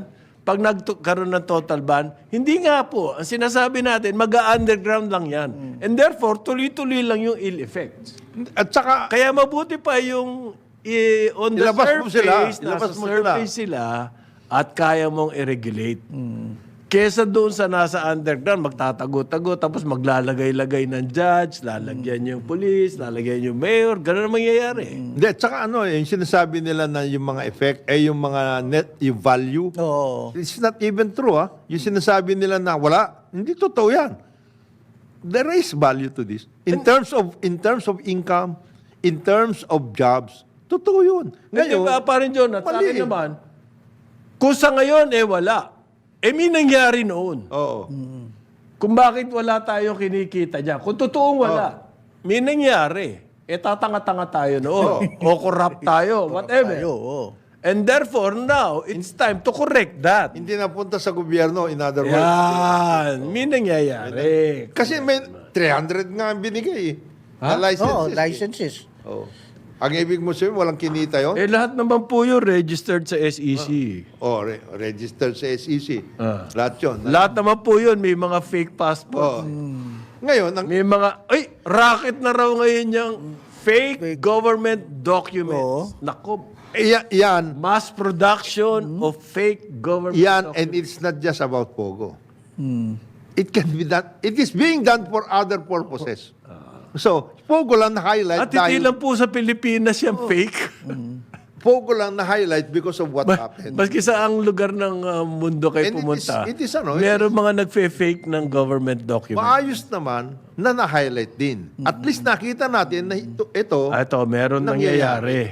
Pag nagkaroon ng total ban? Hindi nga po. Ang sinasabi natin, mag-underground lang yan. And therefore, tuloy-tuloy lang yung ill effects. at saka, Kaya mabuti pa yung on the Ilabas mo sila. surface, Ilabas nasa mo surface sila at kaya mong i-regulate. Kesa doon sa nasa underground, magtatago-tago, tapos maglalagay-lagay ng judge, lalagyan yung police, lalagyan yung mayor, gano'n ang mangyayari. hindi, at saka yung sinasabi nila na yung mga effect, yung mga net, yung value, Oo. it's not even true, Yung sinasabi nila na wala, hindi totoo yan. There is value to this. In terms of income, in terms of jobs, totoo yun. Ngayon, pa rin John, at sa mali. akin naman, kung sa ngayon, wala. May nangyari noon. Oo. Kung bakit wala tayong kinikita dyan. Kung totoong wala, may nangyari. Tatanga-tanga tayo noon. O corrupt tayo, whatever. Oo. And therefore, now, it's time to correct that. Hindi napunta sa gobyerno, in other words. Yan. May nangyayari. Kasi may 300 nga ang binigay. Na licenses. Licenses. Oh. Ang ibig mo sabihin, walang kinita yun? Lahat naman po yun registered sa SEC. Registered sa SEC. Lahat yun. Lahat naman po yun, may mga fake passport. Ngayon, May mga, racket na raw ngayon yung fake government documents. Nako, yan, mass production of fake government yan, documents. and it's not just about Pogo. It can be done, it is being done for other purposes. So, Pogo lang na-highlight At hindi lang po sa Pilipinas yung fake. Pogo lang na-highlight because of what happened. Maski sa ang lugar ng mundo kayo And pumunta, it is meron mga nagfe-fake ng government document. Maayos naman na na-highlight din. At least nakita natin na ito Ito, meron nangyayari.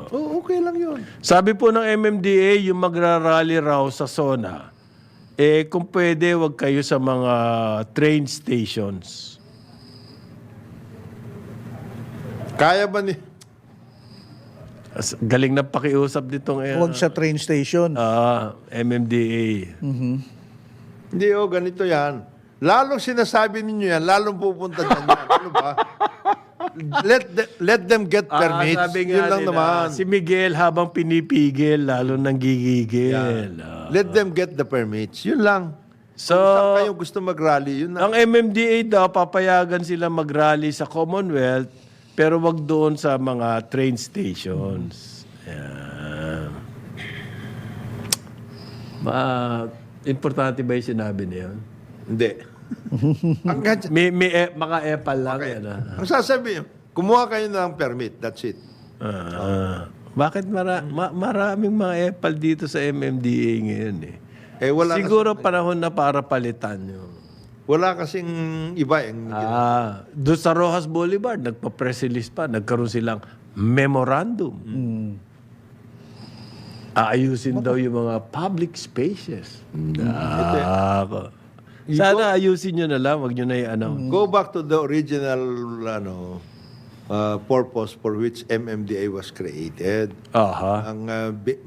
okay lang yun. Sabi po ng MMDA, yung magrarally raw sa SONA, kung pwede, wag kayo sa mga train stations. Kaya ba ni... Galing na pakiusap dito ngayon. Huwag sa train station. MMDA. Hindi, ganito yan. Lalong sinasabi ninyo yan, lalong pupunta dyan yan. Ano ba? Let them get permits. Sabi Yun nga lang nila, naman. si Miguel habang pinipigil, lalo nang gigigil. Let them get the permits. Yun lang. So, Kung saan kayo gusto mag-rally, yun na. ang MMDA daw, papayagan sila mag-rally sa Commonwealth, pero wag doon sa mga train stations. Yan. Importante ba yung sinabi niya yun? Hindi. ang, ganyan- Maka-epal lang. Okay. Yan, ang sasabihin, kumuha kayo ng permit. That's it. Bakit maraming mga epal dito sa MMDA ngayon eh? Wala Siguro panahon na para palitan yun. wala kasing iba. Doon sa Rojas Boulevard, nagpa-press release pa, nagkaroon silang memorandum. Aayusin daw yung mga public spaces. Sana ayusin nyo na lang, wag nyo na i-announce. Go back to the original purpose for which MMDA was created. Aha. Ang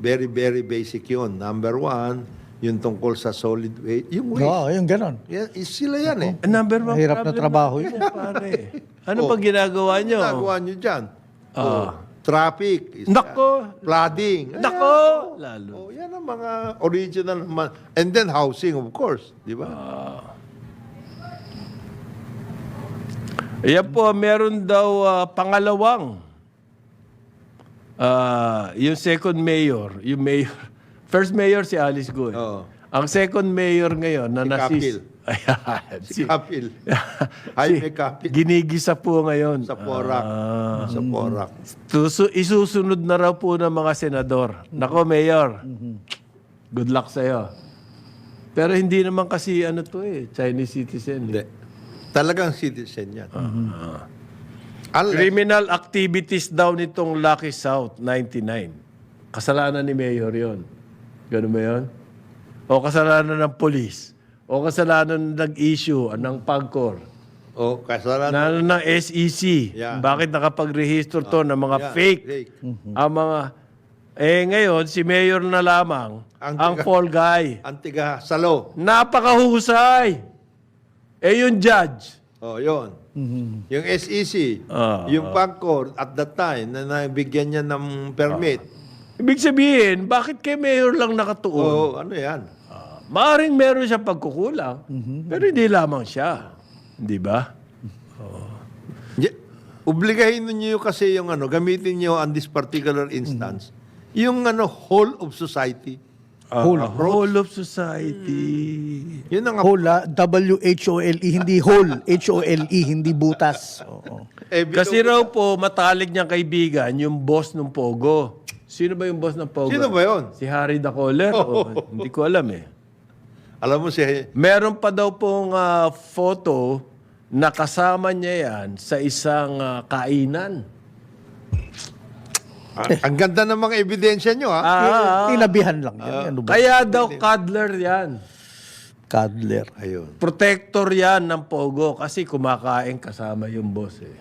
very, very basic yun. Number one, yung tungkol sa solid waste. Yung waste. Oo, yung ganon. Sila yan eh. Number one Mahirap na problem trabaho natin yun. pare. Ano ba ginagawa nyo? Ginagawa nyo dyan. Traffic. Nako. Flooding. Nako! Lalo. Yan ang mga original. And then housing, of course. Di ba? Ayan po, meron daw pangalawang yung second mayor, first mayor si Alice Goy. Oo. Ang second mayor ngayon na Si Kapil. Ayan, Si Kapil. Jaime Kapil. Ginigisa po ngayon. Sa Porac. Sa Porac. Isusunod na raw po ng mga senador. Nako, mayor. Good luck sa'yo. Pero hindi naman kasi Chinese citizen. Hindi. Talagang citizen yan. Unless, Criminal activities daw nitong Lucky South 99. Kasalanan ni Mayor yon. Ganun ba yun? O kasalanan ng police? O kasalanan ng nag-issue ng PAGCOR? O, kasalanan. ng SEC. Yeah. Bakit nakapag-register to ng mga Yeah, fake? fake. Ang mga... ngayon, si Mayor na lamang ang Ang fall guy. Antiga Salo. Napakahusay! Yung judge. Oh, yun. Yung SEC, yung PAGCOR at that time na nabigyan niya ng permit. Ibig sabihin, bakit kay Mayor lang nakatuon? Oh, ano yan? Maaring meron siya pagkukulang, pero hindi lamang siya. Di ba? Obligahin niyo kasi yung gamitin niyo on this particular instance, yung whole of society. Whole of society. Yun ang Whole, W-H-O-L-E, hindi whole. H-O-L-E, hindi butas. Oo. Kasi raw po, matalik niyang kaibigan, yung boss ng Pogo. Sino ba yung boss ng Pogo? Sino ba yun? Si Harry Dacoller? Hindi ko alam eh. Alam mo si Meron pa daw pong photo na kasama niya yan sa isang kainan. ang ganda ng mga ebidensya nyo, ha? Tinabihan lang yan. Ano ba? Kaya daw cuddler yan. Cuddler. Ayun. Protector yan ng Pogo kasi kumakain kasama yung boss eh.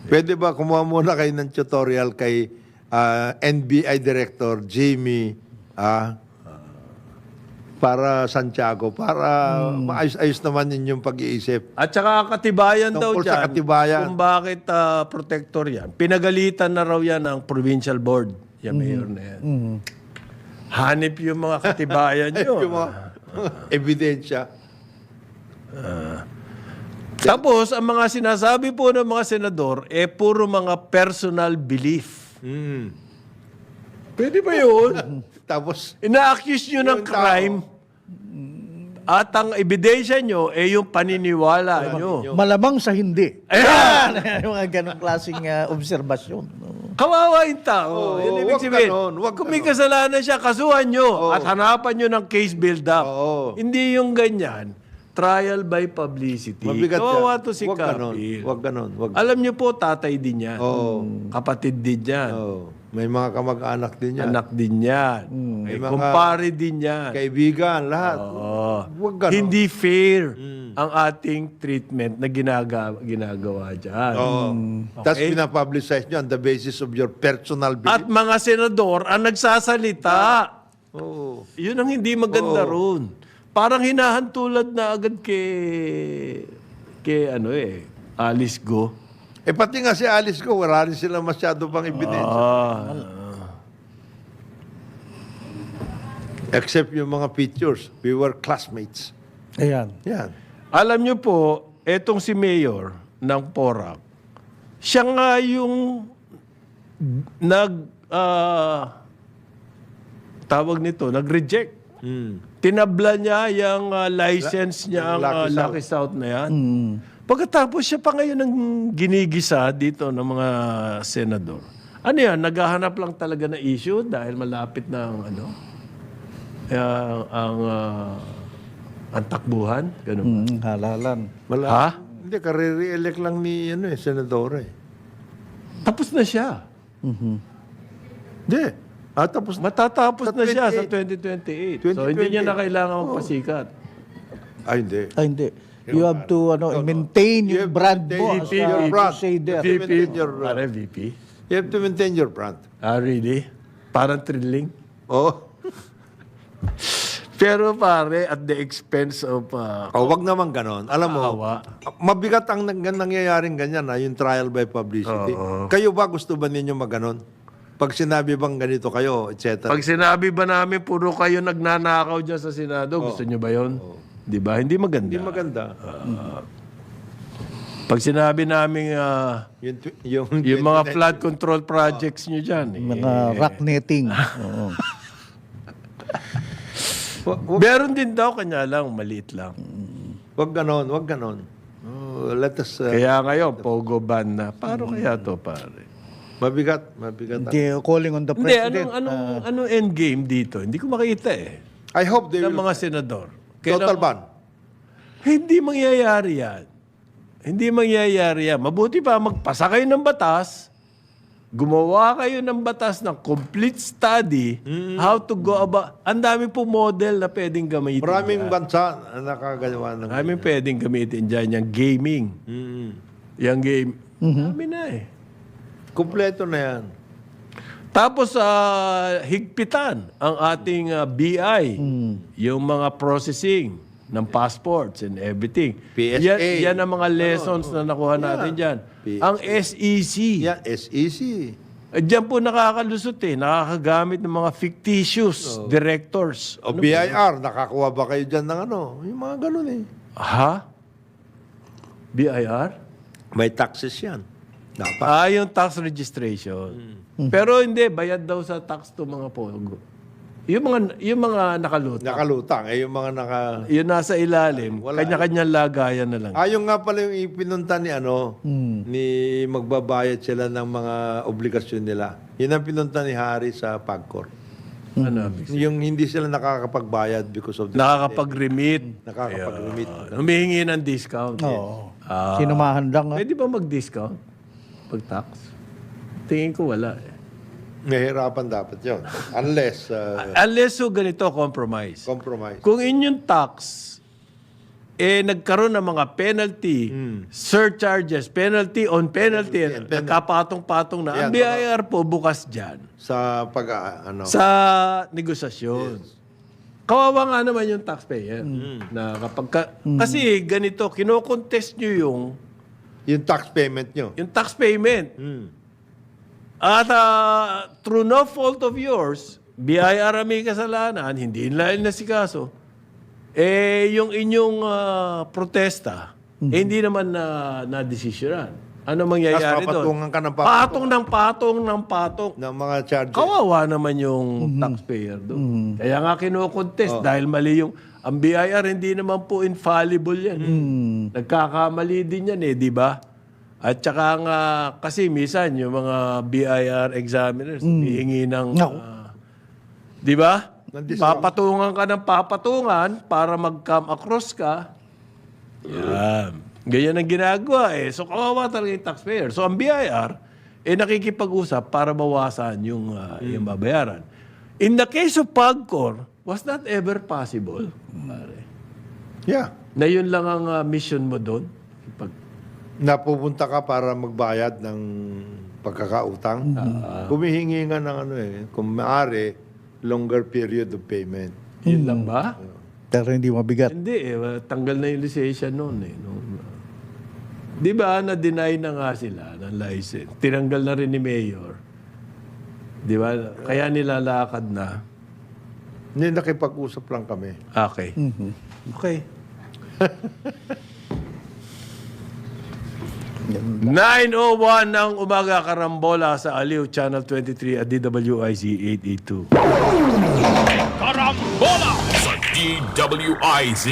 Pwede ba kumuha muna kayo ng tutorial kay NBI Director Jamie para Santiago para maayos-ayos naman yung pag-iisip. At saka katibayan daw Tungkol dyan sa katibayan. kung bakit protector yan. Pinagalitan na raw yan ng provincial board. Yung mayor na yan. Hanip yung mga katibayan nyo. Yung mga ebidensya. Tapos, ang mga sinasabi po ng mga senador, puro mga personal belief. Pwede ba yun? Tapos, Ina-accuse nyo ng Yung crime at ang ebidensya nyo yung paniniwala nyo. Malamang sa hindi. Ayan! Yung mga ganong klaseng obserbasyon. Kawawa yung tao. Yan ibig wag sabihin. ganon, wag Kung may kasalanan siya, kasuhan nyo at hanapan nyo ng case build-up. Oo. Hindi yung ganyan. Trial by publicity. mabigat Kawawa yan. to si Wag ganon. Kapil. Wag ganon. Wag. Alam nyo po, tatay din yan. Oo. Kapatid din yan. Oh, may mga kamag-anak din yan. Anak din yan. May mga kumpare din yan. Kaibigan, lahat. Wag ganon. Hindi fair ang ating treatment na ginagawa dyan. Oo. Tapos pinapublicize nyo on the basis of your personal belief. At mga senador ang nagsasalita. Oo. Yun ang hindi maganda ron. Parang hinahantulad na agad kay Alice Go. Pati nga si Alice ko, wala rin sila masyado pang ebidensya. Except yung mga pictures. We were classmates. Ayan. Yan. Alam nyo po, etong si Mayor ng Porac, siya nga yung nag-reject. Tinabla niya yung license niya, ang Lucky South na yan. Pagkatapos siya pa ngayon ang ginigisa dito ng mga senador. Ano yan? Naghahanap lang talaga na issue dahil malapit na ang takbuhan? Ganun ba? Halalan. Ha? Hindi, kare-re-elect lang ni senador eh. Tapos na siya. Hindi. Tapos Matatapos Sa na siya sa 2028. 2028. So, hindi niya na kailangan magpasikat. hindi. Ay, hindi. You have to maintain You yung have to brand maintain mo. your as a brand. crusader. VP. maintain your- Pare, VP? You have to maintain your brand. Really? Parang thrilling? Oh. Pero pare, at the expense of... Wag naman ganon. Alam mo, Awa. mabigat ang nangyayaring ganyan, yung trial by publicity. Kayo ba, gusto ba ninyo maganon? Pag sinabi bang ganito kayo, etc. Pag sinabi ba namin puro kayo nagnanakaw dyan sa Senado, gusto nyo ba yun? Di ba? Hindi maganda. Hindi maganda. Pag sinabi namin yung mga flood control projects nyo dyan. Mga rock netting. Oo. Meron din daw, kanya lang, maliit lang. Wag ganon, wag ganon. Let us... Kaya ngayon, Pogo ban na. Paano kaya to, pare? mabigat. Hindi, calling on the Hindi, president. anong end game dito? Hindi ko makita eh. I hope they Ng will... mga senador. Total ban. Hindi mangyayari yan. Hindi mangyayari yan. Mabuti pa magpasa kayo ng batas gumawa kayo ng batas ng complete study how to go about. Ang dami po model na pwedeng gamitin. Maraming dyan. bansa na nakagawa ng Maraming pwedeng gamitin dyan. Yung gaming. Yung game. Dami na eh. Kumpleto na yan. Tapos, higpitan ang ating BI. Yung mga processing ng passports and everything. PSA. Yan ang mga lessons na nakuha natin dyan. PSA. Ang SEC. Yan, SEC. Diyan po nakakalusot eh. Nakakagamit ng mga fictitious directors. O BIR, nakakuha ba kayo dyan ng ano? Yung mga ganun eh. Ha? BIR? May taxes yan. Dapat. Yung tax registration. Pero hindi, bayad daw sa tax to mga pogo. Yung mga nakalutang. Nakalutang. Eh, yung mga Yung nasa ilalim, Wala. kanya-kanyang lagayan na lang. Yung nga pala yung ipinunta ni ni magbabayad sila ng mga obligasyon nila. Yun ang pinunta ni Harry sa PAGCOR. Ano? Yung hindi sila nakakapagbayad because of the Nakakapag-remit. nakakapag-remit. Humihingi ng discount. Oo. Sinumahan lang. Pwede ba mag-discount? Pag-tax? Tingin ko wala eh. Mahirapan dapat yun. Unless Unless so ganito, compromise. compromise. Kung inyong tax, nagkaroon ng mga penalty, surcharges, penalty on penalty, nagkapatong-patong na. Ang BIR po bukas dyan Sa sa negosasyon. Kawawa nga naman yung taxpayer. Na kasi ganito, kinokontest nyo yung tax payment nyo. yung tax payment. At through no fault of yours, BIR ang may kasalanan, hindi nila inasikaso, yung inyong protesta, hindi naman na-desisyonan. Ano mangyayari Tapos doon? papatungan ka ng Patong ng patong. ng mga charges. Kawawa naman yung taxpayer doon. Kaya nga kinokontest dahil mali yung... Ang BIR hindi naman po infallible yan. Nagkakamali din yan di ba? At saka nga, kasi minsan yung mga BIR examiners, hihingi ng... di ba? Papatungan ka ng papatungan para mag-come across ka. Yan. Ganyan ang ginagawa eh. So, kawawa talaga yung taxpayer. So, ang BIR, nakikipag-usap para bawasan yung babayaran. In the case of PAGCOR, was that ever possible? Pare? Yeah. Na yun lang ang mission mo doon? Napupunta ka para magbayad ng pagkakautang. Humihingi nga ng kung maaari, longer period of payment. Yun lang ba? Pero hindi mabigat. Hindi tanggal na yung lisensya noon eh. Di ba, na-deny na nga sila ng license. Tinanggal na rin ni Mayor. Di ba? Kaya nilalakad na. Hindi, nakipag-usap lang kami. Okay. Okay. 9:01 ng umaga, Karambola sa Aliw, Channel 23 at DWIZ 882. Karambola sa DWIZ.